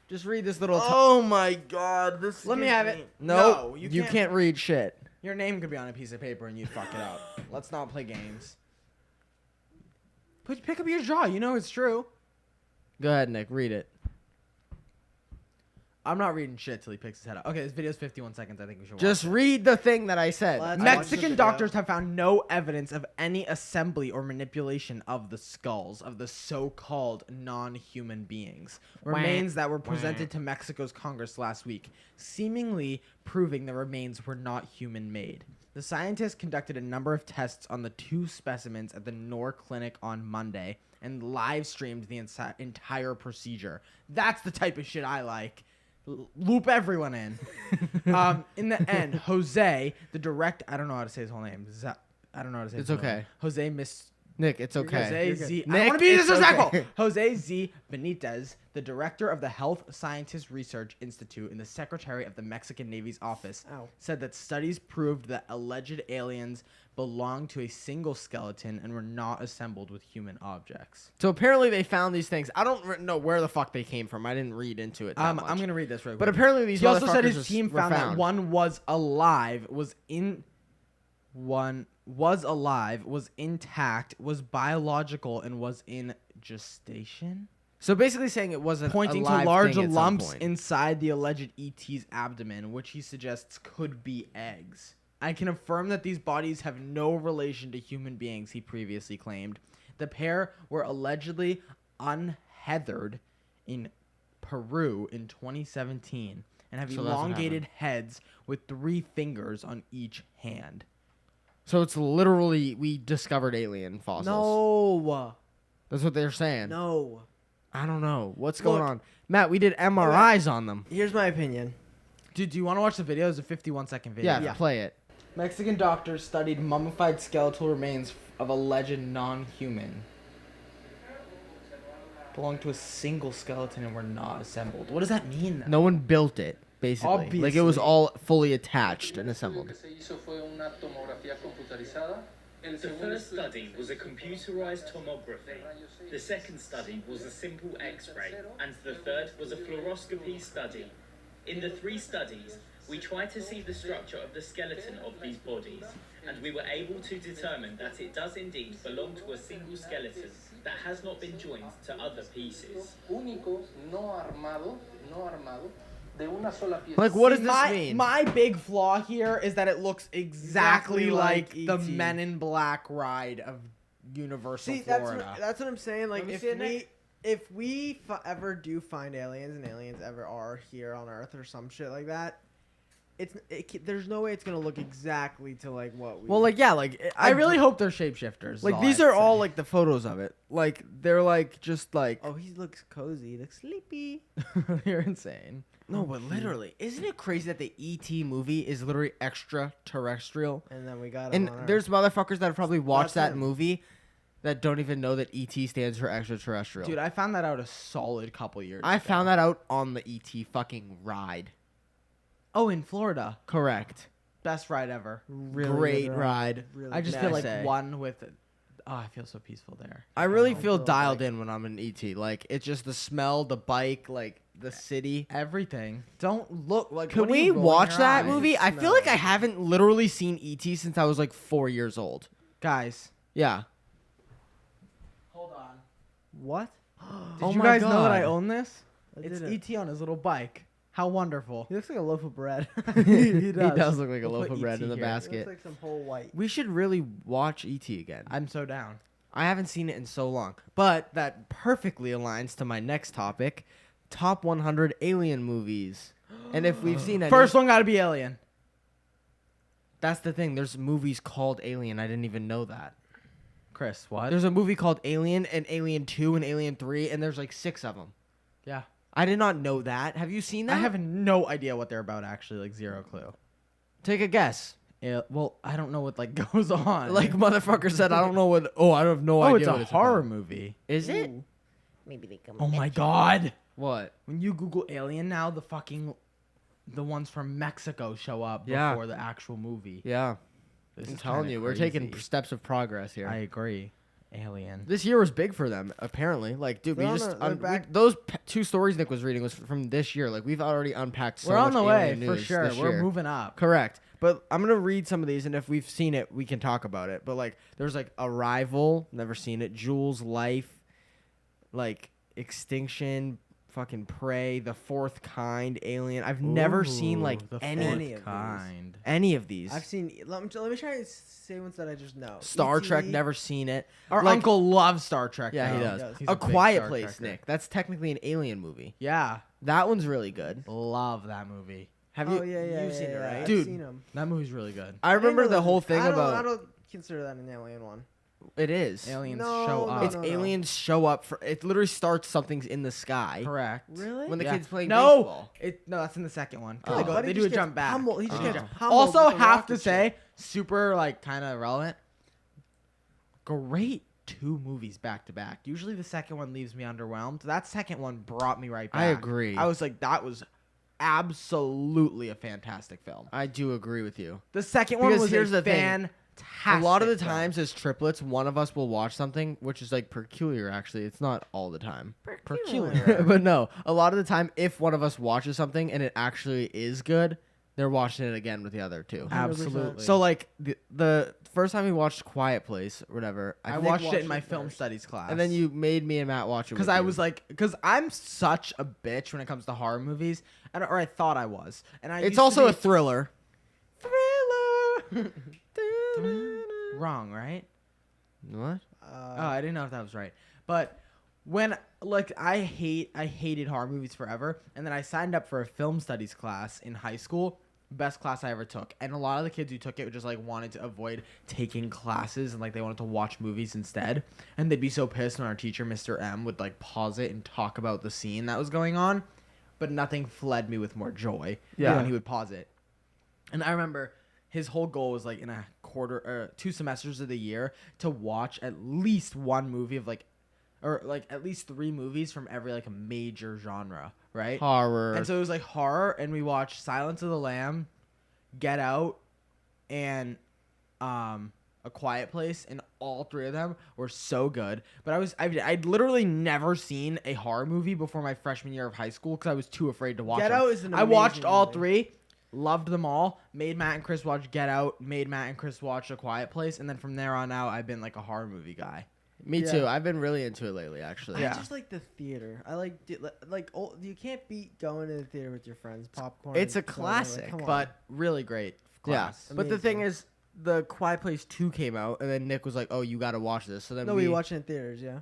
Just read this little. Oh my god. This Let me have it. No, you you can't. can't read shit. Your name could be on a piece of paper and you'd fuck it up. Let's not play games. Pick up your jaw. You know it's true. Go ahead, Nick. Read it. I'm not reading shit till he picks his head up. Okay, this video's 51 seconds. I think we should Just watch it. read the thing that I said. Let's watch the Mexican video. doctors have found no evidence of any assembly or manipulation of the skulls of the so-called non-human beings. Remains that were presented to Mexico's Congress last week, seemingly proving the remains were not human-made. The scientists conducted a number of tests on the 2 specimens at the Nor Clinic on Monday and live-streamed the entire procedure. That's the type of shit I like. Loop everyone in. In the end, Jose, the direct, I don't know how to say his whole name. I don't know how to say It's his whole okay. name. Jose Miss. Nick, it's okay. Jose Z. I Nick, want to be it's disrespectful. okay. Jose Z. Benitez, the director of the Health Scientist Research Institute and the secretary of the Mexican Navy's office, said that studies proved that alleged aliens belonged to a single skeleton and were not assembled with human objects. So apparently they found these things. I don't know where the fuck they came from. I didn't read into it that much. I'm gonna read this real quick. But apparently these he also said motherfuckers his team were found that one was alive, was intact, was biological, and was in gestation. So basically saying it wasn't Pointing a to live large thing at some lumps point. inside the alleged ET's abdomen, which he suggests could be eggs. I can affirm that these bodies have no relation to human beings, he previously claimed. The pair were allegedly unheathered in Peru in 2017 and have So that's what elongated heads with 3 fingers on each hand. So it's literally we discovered alien fossils. No. That's what they're saying. No. I don't know. What's going Look. on? Matt, we did MRIs on them. Here's my opinion. Dude, do you want to watch the video? It's a 51-second video. Yeah, play it. Mexican doctors studied mummified skeletal remains of alleged non-human. Belonged to a single skeleton and were not assembled. What does that mean, though? No one built it, basically. Like it was Obviously. all fully attached and assembled. The first study was a computerized tomography. The second study was a simple X-ray, and the third was a fluoroscopy study. In the 3 studies, we tried to see the structure of the skeleton of these bodies, and we were able to determine that it does indeed belong to a single skeleton that has not been joined to other pieces. Like, what does See, this mean? My big flaw here is that it looks exactly like the E.T. Men in Black ride of Universal See, Florida. that's what I'm saying. Like, me if see it, Nick. we ever do find aliens and aliens ever are here on Earth or some shit like that, there's no way it's gonna look exactly to like what we. Well, like, yeah, like I really hope they're shapeshifters. is like all these I are have to all say. like the photos of it. Like they're like just like Oh, he looks cozy. He looks sleepy. You're insane. no, but literally, isn't it crazy that the ET movie is literally extraterrestrial? And then we got him And on Earth. there's motherfuckers that have probably watched That's that him. movie that don't even know that ET stands for extraterrestrial. Dude, I found that out a solid couple years I ago. found that out on the ET fucking ride. Oh, in Florida. Correct. Best ride ever. Great ride. Really I just good. feel I like say. one with... Oh, I feel so peaceful there. I really Oh, feel bro, dialed like- in when I'm in ET. Like it's just the smell, the bike, like the city. Everything. Don't look like... Can what are you we rolling watch your that eyes? movie? I feel smell like it. I haven't literally seen ET since I was like 4 years old. Guys. Yeah. Hold on. What? Did Oh you my guys know that I God. own this? I It's didn't. ET on his little bike. How wonderful. He looks like a loaf of bread. He does look like a We'll loaf put of bread ET in the here. He looks basket. like some whole white. We should really watch ET again. I'm so down. I haven't seen it in so long. But that perfectly aligns to my next topic, top 100 alien movies. And if we've seen any, First one got to be Alien. that's the thing. There's movies called Alien. I didn't even know that. Chris, what? There's a movie called Alien and Alien 2 and Alien 3, and there's like 6 of them. Yeah. I did not know that. Have you seen that? I have no idea what they're about, actually. Like, zero clue. Take a guess. Well, I don't know what, like, goes on. Like motherfucker said, I don't know what. Oh, I have no oh, idea. it's a what it's horror about. movie. Is it? Maybe they come. Oh, my God. What? When you Google Alien now, the ones from Mexico show up Yeah. before the actual movie. Yeah, This I'm is telling kinda you, we're taking crazy. steps of progress here. I agree. Alien. This year was big for them, apparently. Like, dude, we They're on just the- they're back- those 2 stories Nick was reading was from this year. Like, we've already unpacked. So We're on much the way, alien for news sure. this We're year. moving up. Correct. But I'm gonna read some of these, and if we've seen it, we can talk about it. But like, there's like Arrival, never seen it. Jules' Life, like Extinction, fucking Prey, The Fourth Kind, Alien. I've never seen like the any fourth of these. kind. any of these. I've seen. Let me try and say ones that I just know. Star E.T., Trek, never seen it. Our Like- uncle loves Star Trek. Yeah, he though. does. He's A big Quiet Star Place, Trekker. Nick. That's technically an alien movie. Yeah, That one's really good. love that movie. Have Oh you? yeah, You've seen it, right? I've Dude. seen 'em. That movie's really good. I remember the whole thing I about don't consider that an alien one. it is. Aliens No, show no, up. It's no. aliens show up for. It literally starts something's in the sky Correct. Really? when the Yeah. kids playing No, baseball. no, that's in the second one. 'Cause Oh. They, go, Buddy they do just a gets jump back. pummeled- He just Oh. gets pummeled Also, with the have to rocket say, ship. super like kind of relevant. Great 2 movies back to back. Usually the second one leaves me underwhelmed. That second one brought me right back. I agree. I was like, that was absolutely a fantastic film. I do agree with you. The second one Because was here's a the thing. fantastic. A lot of the film. times as triplets, one of us will watch something, which is like peculiar. Actually, it's not all the time. Peculiar. But no, a lot of the time, if one of us watches something and it actually is good, they're watching it again with the other two. 100%. Absolutely. So like the first time we watched Quiet Place or whatever, I think- watched it in watched my it film first. studies class. and then you made me and Matt watch it because with I you. was like, because I'm such a bitch when it comes to horror movies, or I thought I was, and I. It's used to also be a thriller. thriller. Wrong, right? What? Oh, I didn't know if that was right. But when like I hated horror movies forever, and then I signed up for a film studies class in high school. Best class I ever took, and a lot of the kids who took it just like wanted to avoid taking classes and like they wanted to watch movies instead, and they'd be so pissed when our teacher, Mr. M, would like pause it and talk about the scene that was going on, but nothing fled me with more joy than when he would pause it. And I remember his whole goal was like in a quarter or 2 semesters of the year to watch at least one movie of like, or like at least 3 movies from every like major genre, right? Horror. And so it was like horror, and we watched Silence of the Lamb, Get Out, and A Quiet Place, and all 3 of them were so good. But I'd literally never seen a horror movie before my freshman year of high school because I was too afraid to watch Get them. Out is an I watched amazing all movie. 3, loved them all, made Matt and Chris watch Get Out, made Matt and Chris watch A Quiet Place, and then from there on out, I've been like a horror movie guy. Me Yeah. too. I've been really into it lately, actually. I just like the theater. I like you can't beat going to the theater with your friends, popcorn. It's and a soda, like, classic, come on. But really great class. Yeah. But the thing Amazing. is, the Quiet Place 2 came out, and then Nick was like, "Oh, you got to watch this." So then no, we watch it in theaters. Yeah.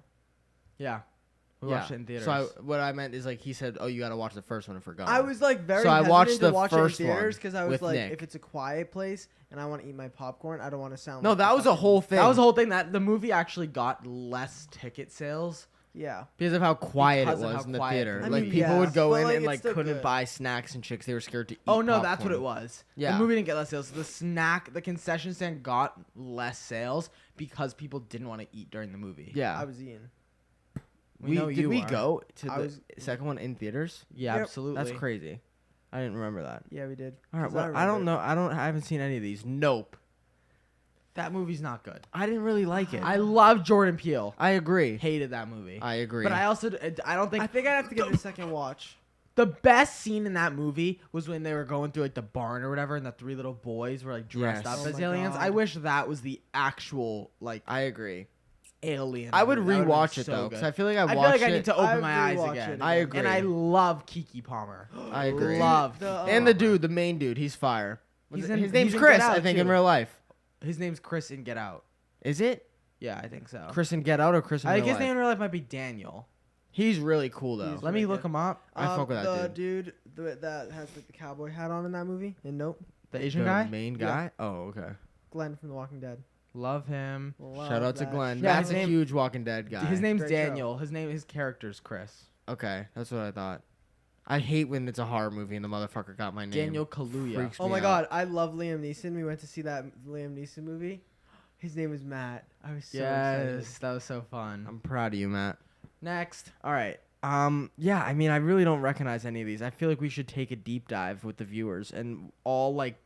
Yeah. We yeah. watched it in theaters. So what I meant is like he said, "Oh, you got to watch the first one," and forgot. I was like very. So I hesitant watched to the watch first it in theaters one because I was with like, Nick. if it's a quiet place and I want to eat my popcorn, I don't want to sound. No, like that a was a fucking- whole thing. that was the whole thing, that the movie actually got less ticket sales. Yeah. because of how quiet Because it of was how in the quiet theater. it was. Like I mean, people yeah, would go but, in like, and it's like still couldn't good. buy snacks and chicks. They were scared to eat. Oh no, that's what popcorn. it was. Yeah. The movie didn't get less sales. The concession stand got less sales because people didn't want to eat during the movie. Yeah. I was eating. We know did you we are. go to I the was- second one in theaters? Yeah, Yep. absolutely. That's crazy. I didn't remember that. Yeah, we did. All right, 'Cause well, I remember don't it. know. I haven't seen any of these. Nope. That movie's not good. I didn't really like it. I love Jordan Peele. I agree. Hated that movie. I agree. But I also I don't think I think I'd have to give it a second watch. the best scene in that movie was when they were going through like the barn or whatever, and the 3 little boys were like dressed Yes. up Oh as my aliens. God. I wish that was the actual like I agree. alien. I would movie. That would've been rewatch it so though, good. because I feel like I I feel watched like I it. need to open I'd my eyes rewatch again. it I again. agree. And I love Kiki Palmer. I agree. Love The, Keke And the Palmer. dude, the main dude, he's fire. He's His in- name's he's in Chris, Get Out, I think, in too. real life. His name's Chris in Get Out. Is it? Yeah, I think so. Chris in Get Out or Chris in I real think his life? name in real life might be Daniel. He's really cool though. He's Let me really look good. him up. I fuck with that the dude. that has like the cowboy hat on in that movie. And nope, The Asian The guy. main Yeah. guy? Oh, okay. Glenn from The Walking Dead. Love him. Shout out to that Glenn. shit. Yeah, That's his a name- huge Walking Dead guy. His name's Great show. Daniel. His character's Chris. Okay, that's what I thought. I hate when it's a horror movie and the motherfucker got my name. Daniel Kaluuya. Freaks Oh me my out. god, I love Liam Neeson. We went to see that Liam Neeson movie. His name was Matt. I was so excited. Yes, that was so fun. I'm proud of you, Matt. Next. All right. Yeah, I mean, I really don't recognize any of these. I feel like we should take a deep dive with the viewers and all like.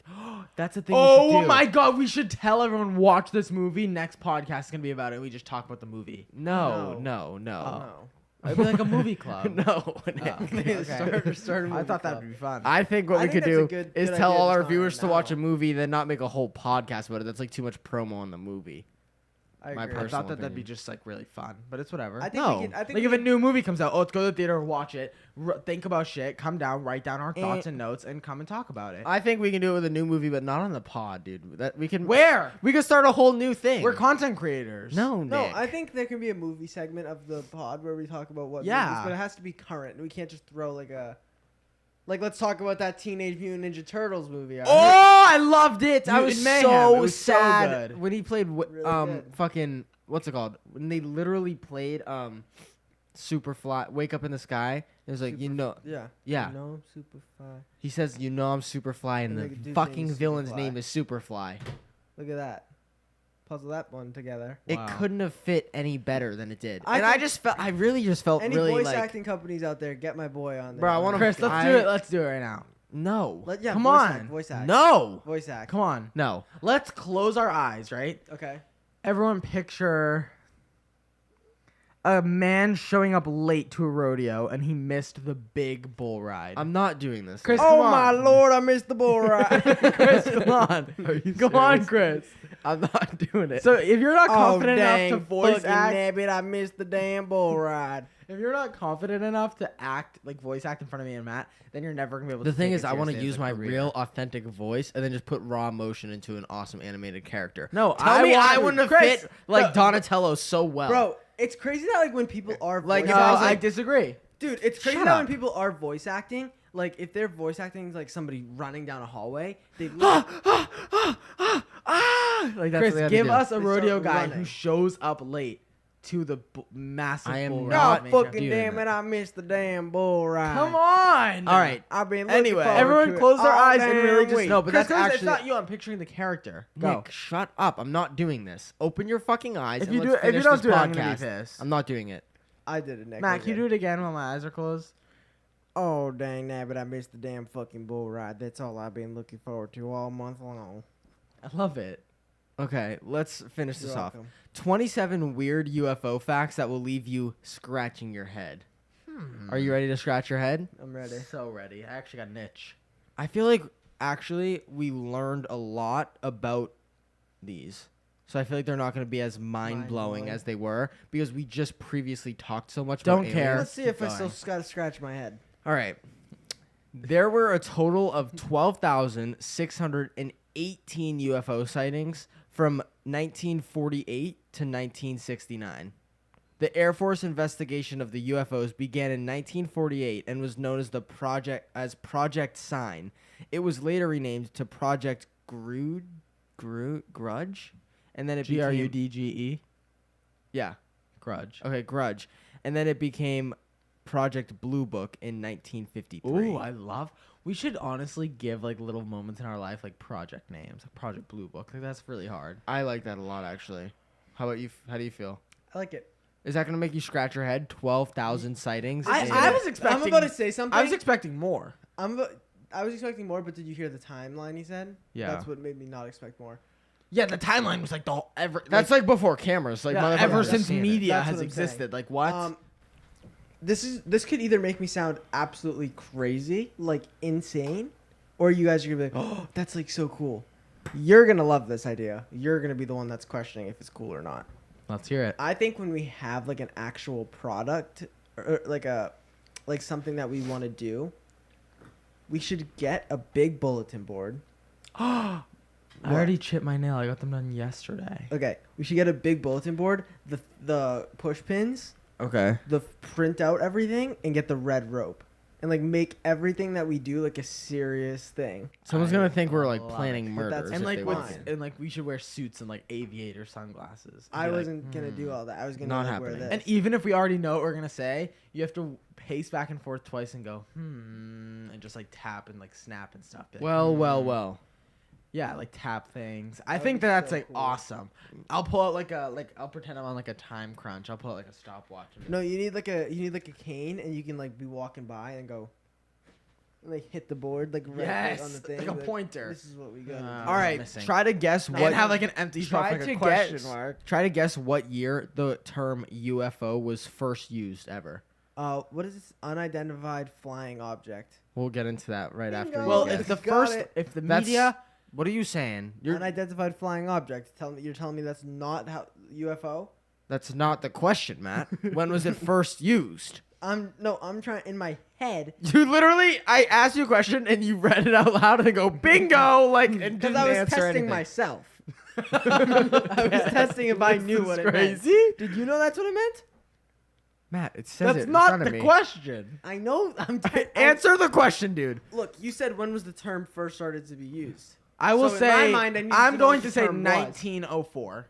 That's the thing. we should Oh do. my god, we should tell everyone watch this movie. Next podcast is gonna be about it. We just talk about the movie. No, No. no. It'd be like a movie club. no. Nick. Okay. Start a I movie thought club. that'd be fun. I think what I we think could that's a do good is idea tell all to our start viewers to watch a now. movie, then not make a whole podcast about it. That's like too much promo on the movie. I My agree. I personal thought that'd be opinion. just like really fun, but it's whatever. I think No. we can. I think like we if a can- new movie comes out, let's go to the theater, watch it, think about shit, come down, write down our thoughts Eh. and notes, and come and talk about it. I think we can do it with a new movie, but not on the pod, dude. That we can. Where? We could start a whole new thing. We're content creators. no, No, Nick. I think there can be a movie segment of the pod where we talk about what Yeah. movies, but it has to be current. We can't just throw like let's talk about that Teenage Mutant Ninja Turtles movie. Oh, I loved it. I was Mutant Mayhem. so It was so sad good. when he played Really good. fucking what's it called? When they literally played Superfly, Wake Up in the Sky. It was like Yeah. yeah. You know, Superfly. He says I'm Superfly, and And the the dude's fucking name is villain's Superfly. name is Superfly. Look at that. Puzzle that one together. It Wow. couldn't have fit any better than it did. I And I think- just felt, I really just felt Any really voice like, acting companies out there, get my boy on there. Bro, I wanna- Chris, let's do I- it. Let's do it right now. No. Yeah, Come voice on. act, voice act. No. Voice act. Come on. no. Let's close our eyes, right? Okay. Everyone picture a man showing up late to a rodeo and he missed the big bull ride. I'm not doing this. Chris, Nick. come Oh my on. lord, I missed the bull ride. Chris, come on. Go on, Chris. I'm not doing it. So if you're not confident enough to dang, voice fucking act, nabbit, I missed the damn bull ride. if you're not confident enough to act like voice act in front of me and Matt, then you're never gonna be able to. The thing take is, it I want to seriously as use a my career. real, authentic voice and then just put raw emotion into an awesome animated character. No, Tell me I wanna- wouldn't have Chris, fit like no, Donatello so well. Bro, it's crazy that like when people are Like, voice No, if I was I like- disagree. dude, it's crazy Shut that up. when people are voice acting, like if they're voice acting like somebody running down a hallway, they look, Like that's Chris, what they had to give do. us a They rodeo start guy running. who shows up late to the massive I am bull not ride. God fucking doing damn that. it, I missed the damn bull ride. Come on. All right. I've been looking Anyway, forward Everyone to it close their all eyes and really damn just week. no, but Chris, that's Chris, actually it's not you. I'm picturing the character. Nick, shut up. I'm not doing this. Open your fucking eyes If and you let's do, if you finish don't this do it, I'm podcast. gonna be pissed. I'm not doing it. I did it, Nick. Matt, can you do it again while my eyes are closed? Oh dang nabbit, I missed the damn fucking bull ride. That's all I've been looking forward to all month long. I love it. Okay, let's finish You're this off. welcome. 27 weird UFO facts that will leave you scratching your head. Are you ready to scratch your head? I'm ready. So ready. I actually got an itch. I feel like actually we learned a lot about these. So I feel like they're not going to be as mind-blowing Mind-blowing. as they were because we just previously talked so much Don't about care. aliens. Let's see if I Keep still going. got to scratch my head. All right. There were a total of 12,618 UFO sightings from 1948 to 1969. The Air Force investigation of the UFOs began in 1948 and was known as Project Sign. It was later renamed to Project Grudge, and then it became Grudge. yeah, Grudge. okay, Grudge, and then it became Project Blue Book in 1953. Ooh, I love. We should honestly give like little moments in our life like project names, like Project Blue Book. Like that's really hard. I like that a lot, actually. How about you? How do you feel? I like it. Is that gonna make you scratch your head? 12,000 sightings. I in- was expecting. I'm about to say something. I was expecting more. I was expecting more, but did you hear the timeline he said? Yeah. That's what made me not expect more. Yeah, the timeline was like the whole ever. That's like before cameras. Like yeah, motherfuckers ever have since seen it. media That's has what I'm saying. existed. Like what? This could either make me sound absolutely crazy, like insane, or you guys are gonna be like, oh, that's like so cool. You're gonna love this idea. You're gonna be the one that's questioning if it's cool or not. Let's hear it. I think when we have like an actual product or like something that we want to do, we should get a big bulletin board. I already chipped my nail. I got them done yesterday. Okay, we should get a big bulletin board, the push pins, Okay. the print out everything, and get the red rope, and like make everything that we do like a serious thing. Someone's gonna think we're like love planning it. But that's- murders. And if like they with, walk fine. in. and like we should wear suits and like aviator sunglasses. I Be like, wasn't gonna do all that. I was gonna Not like, wear happening. this. And even if we already know what we're gonna say, you have to pace back and forth twice and go and just like tap and like snap and stuff. Be like, Well. yeah, like tap things. I That would think be that's so like cool. awesome. I'll pull out I'll pretend I'm on like a time crunch. I'll pull out like a stopwatch. And No, you need like a cane, and you can like be walking by and go, like hit the board like right Yes, on the thing, like a pointer. This is what we got. Uh, All right. missing. Try to guess and what. have like an empty spot, try like to a question guess- mark. Try to guess what year the term UFO was first used ever. What is this unidentified flying object? We'll get into that right after. Bingo. you Well, guess. if the Got first, it. if the That's- media What are you saying? You're Unidentified flying object. You're telling me that's not how UFO? That's not the question, Matt. When was it first used? I'm trying in my head You literally, I asked you a question and you read it out loud and they go bingo, like, and because didn't I was answer testing anything. myself. I was testing if I knew what it meant. Did you know that's what it meant? Matt, it says it That's in not front of the me. question. I know. Answer the question, dude. Look, you said when was the term first started to be used? I will So in say, my mind, I need to I'm know going what to the say term was. 1904.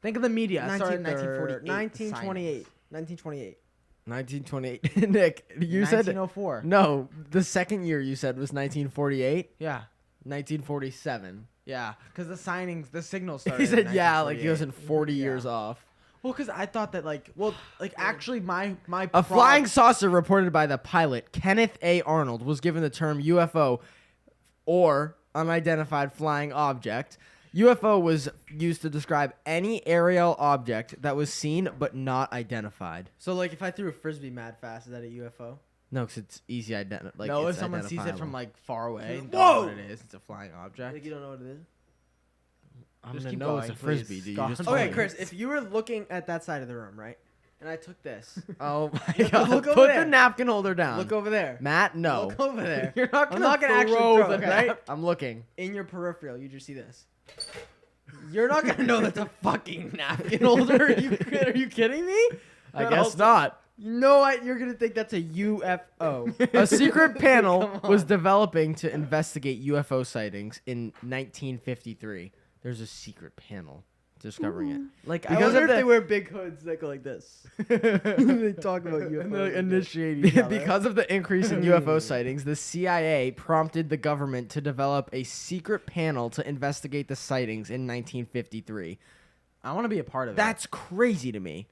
Think of the media. It started in 1948. 1928. 1928. Nick, you said 1904. no. The second year you said was 1948. Yeah. 1947. Yeah. Because the signals started. He said, in yeah, like he 1948. wasn't 40 Yeah. years off. Well, because I thought that actually my A flying saucer reported by the pilot, Kenneth A. Arnold, was given the term UFO or unidentified flying object. UFO was used to describe any aerial object that was seen but not identified. So like if I threw a frisbee mad fast, is that a UFO? No, because it's easy identify. Like, no, if it's someone sees it identifiable. from like far away, and Whoa! don't know what it is. It's a flying object. Like you don't know what it is? I'm Just gonna keep know it's a going, frisbee, please. dude. Go You just on. told Okay, me. Chris, if you were looking at that side of the room, right? And I took this. Oh my god! Look over Put there. the napkin holder down. Look over there. Matt, no. Look over there. You're not I'm gonna. not gonna actually throw throw the it, right? nap- I'm looking. In your peripheral, you just see this. You're not gonna know that's a fucking napkin holder. Are you kidding me? I guess not. You know what? You're gonna think that's a UFO. A secret panel Come was on. developing to investigate UFO sightings in 1953. There's a secret panel discovering it. Like Because I wonder of if the- they wear big hoods that go like this. They talk about UFOs. And they like this. initiate each other. Because of the increase in UFO sightings, the CIA prompted the government to develop a secret panel to investigate the sightings in 1953. I want to be a part of That's crazy to me.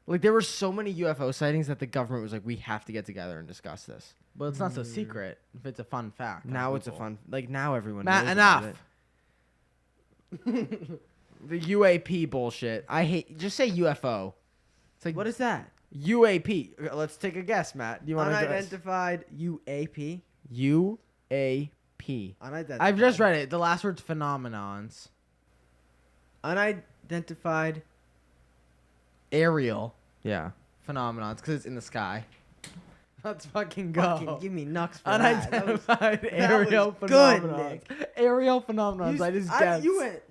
Like, there were so many UFO sightings that the government was like, we have to get together and discuss this. it. But it's not so secret if it's a fun fact. on Now it's a Google. fun, like, now everyone Matt, knows about enough. it. The UAP bullshit. I hate, just say UFO. It's like, What is that? UAP. Okay, let's take a guess, Matt. Do you want to guess? Unidentified UAP. UAP. Unidentified. I've just read it. The last word's phenomenons. Unidentified. Aerial. Yeah. Phenomenons because it's in the sky. Let's fucking go. Fucking give me nucks for that. That was- Unidentified that aerial was good, phenomenons. Nick. Aerial phenomenons. I just guessed. You went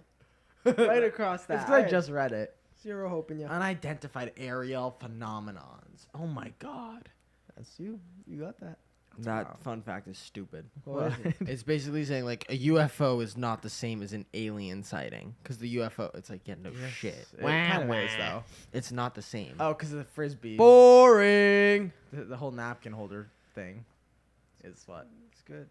right across that. It's because I just read it. Zero hope in you. Unidentified aerial phenomenons. Oh my god. That's you. You got that. That fun fact is stupid. What is it? It's basically saying, like, a UFO is not the same as an alien sighting. Because the UFO, it's like, yeah, no shit. It kind of is though. It's not the same. Oh, because of the frisbee. Boring. The whole napkin holder thing is what. It's good.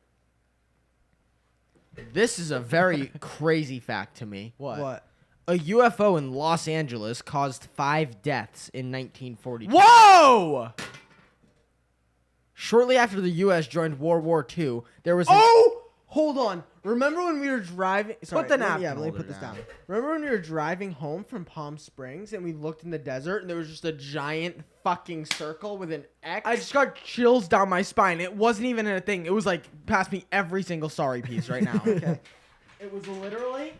This is a very crazy fact to me. What? A UFO in Los Angeles caused 5 deaths in 1942. Whoa! Shortly after the U.S. joined World War II, there was Oh! Hold on. Remember when we were driving? Sorry, the let me napkin put holder this down. down. Remember when we were driving home from Palm Springs and we looked in the desert and there was just a giant fucking circle with an X? I just got chills down my spine. It wasn't even a thing. It was like past me every single sorry piece right now. Okay. It was literally,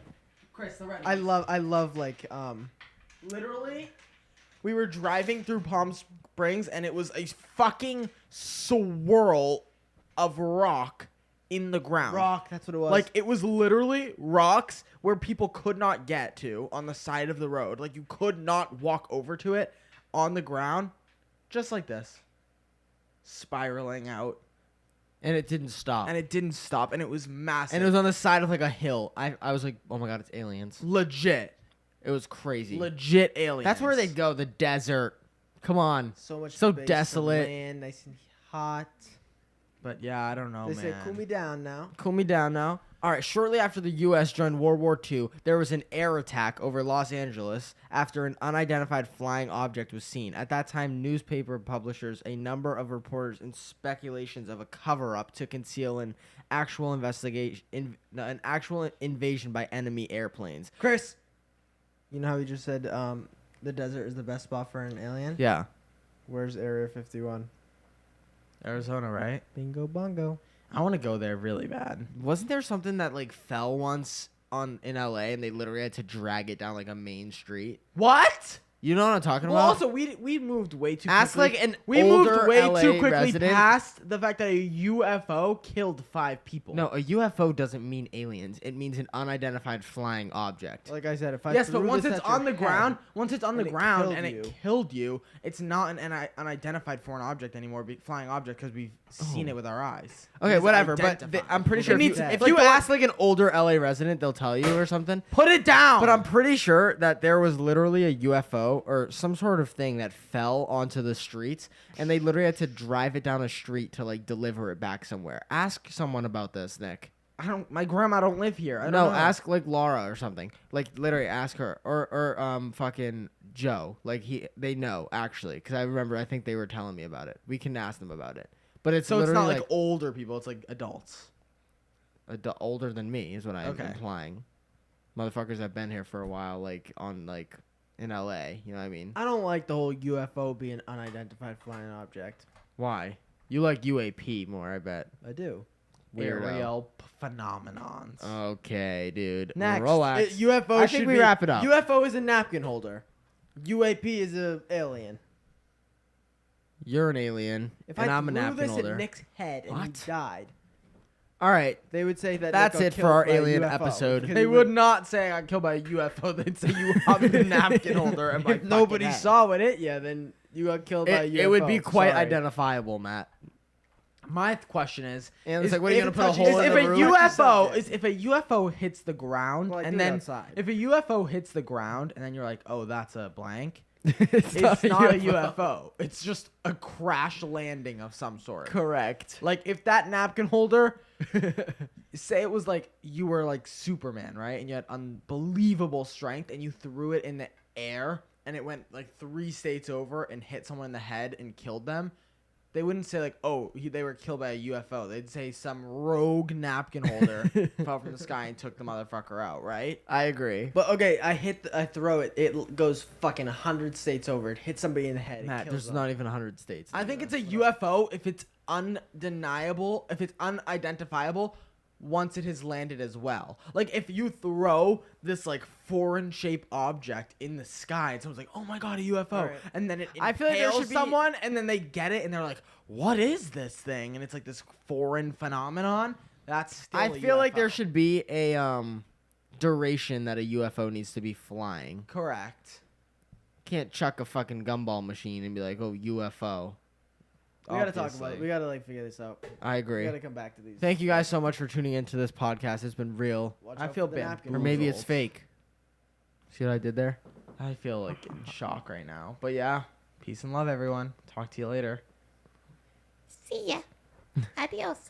Chris, the red. I love like Literally, we were driving through Palm Springs and it was a fucking swirl of rock in the ground. rock. That's what it was. Like it was literally rocks where people could not get to on the side of the road. Like you could not walk over to it on the ground, just like this, spiraling out, and it didn't stop. and it didn't stop, and it was massive. And it was on the side of like a hill. I was like, oh my god, it's aliens. legit, It was crazy. legit aliens. That's where they go, the desert. Come on. so much so space, some desolate. land, nice and hot. But yeah, I don't know, They man. say, "Cool me down now." Cool me down now. All right, shortly after the U.S. joined World War II, there was an air attack over Los Angeles after an unidentified flying object was seen. At that time, newspaper publishers, a number of reporters, and speculations of a cover-up to conceal an actual an actual invasion by enemy airplanes. Chris, you know how we just said the desert is the best spot for an alien? Yeah. Where's Area 51? Arizona, right? Bingo bongo. I want to go there really bad. Wasn't there something that like fell once in LA and they literally had to drag it down like a main street? What? You know what I'm talking Well, about? also we moved way too. Ask quickly. like an we older moved way LA too quickly resident. past the fact that a UFO killed 5 people. No, a UFO doesn't mean aliens. It means an unidentified flying object. Like I said, if I Yes, but threw once this it's at your on the head- ground, once it's on the and it ground killed and you. it killed you, it's not an unidentified foreign object anymore, flying object, because we've seen it with our eyes. Okay, It's whatever. But identified. I'm pretty sure It if needs- you, if like you the- ask like an older LA resident, they'll tell you or something. put it down. But I'm pretty sure that there was literally a UFO or some sort of thing that fell onto the streets, and they literally had to drive it down a street to like deliver it back somewhere. Ask someone about this, Nick. I don't. My grandma don't live here. I don't No, know. ask like Laura or something. Like literally ask her or fucking Joe. Like they know actually, because I remember I think they were telling me about it. We can ask them about it. But it's So it's literally not like older people. It's like adults. older than me is what I'm Okay. implying. Motherfuckers have been here for a while, like on like in LA. You know what I mean? I don't like the whole UFO being unidentified flying object. Why? You like UAP more, I bet. I do. Weirdo. Aerial phenomenons. Okay, dude. Next, Relax. UFO. I should think we be- wrap it up. UFO is a napkin holder. UAP is a alien. You're an alien, If and I I'm a threw napkin this holder. at Nick's head and What? he died, All right. they would say that That's Nick got it for killed our by a alien UFO, episode. because They he would not say I got killed by a UFO. They'd say you robbed a napkin holder. And If nobody saw what hit you, then you got killed by a UFO. It would be quite Sorry. identifiable, Matt. My question is, And it's is like, what are you if gonna put a touches- hole in if the a roof? UFO Subject. is if a UFO hits the ground Well, I do and it then outside. if a UFO hits the ground and then you're like, oh, that's a blank. it's It's not a UFO. It's just a crash landing of some sort. Correct. Like if that napkin holder, say it was like you were like Superman, right? And you had unbelievable strength and you threw it in the air and it went like 3 states over and hit someone in the head and killed them. They wouldn't say like, oh, they were killed by a UFO. They'd say some rogue napkin holder fell from the sky and took the motherfucker out, right? I agree. But okay, I throw it. It goes fucking 100 states over. It hits somebody in the head. it Matt, kills there's them. not even 100 states. I think it's a UFO if it's undeniable, if it's unidentifiable once it has landed as well. Like if you throw this like foreign shaped object in the sky and someone's like, "Oh my god, a UFO." Alright. And then it I feel like there impales should be- someone and then they get it and they're like, "What is this thing?" And it's like this foreign phenomenon. That's still I a feel like there UFO. should be a duration that a UFO needs to be flying. Correct. Can't chuck a fucking gumball machine and be like, "Oh, UFO." We gotta talk about Obviously. it. We gotta like figure this out. I We agree. gotta come back to these. Thank you guys so much for tuning into this podcast. It's been real. Watch I out feel for the bad. napkin Or maybe it's Boozled. fake. See what I did there? I feel like in shock right now. But yeah, peace and love everyone. Talk to you later. See ya. Adios.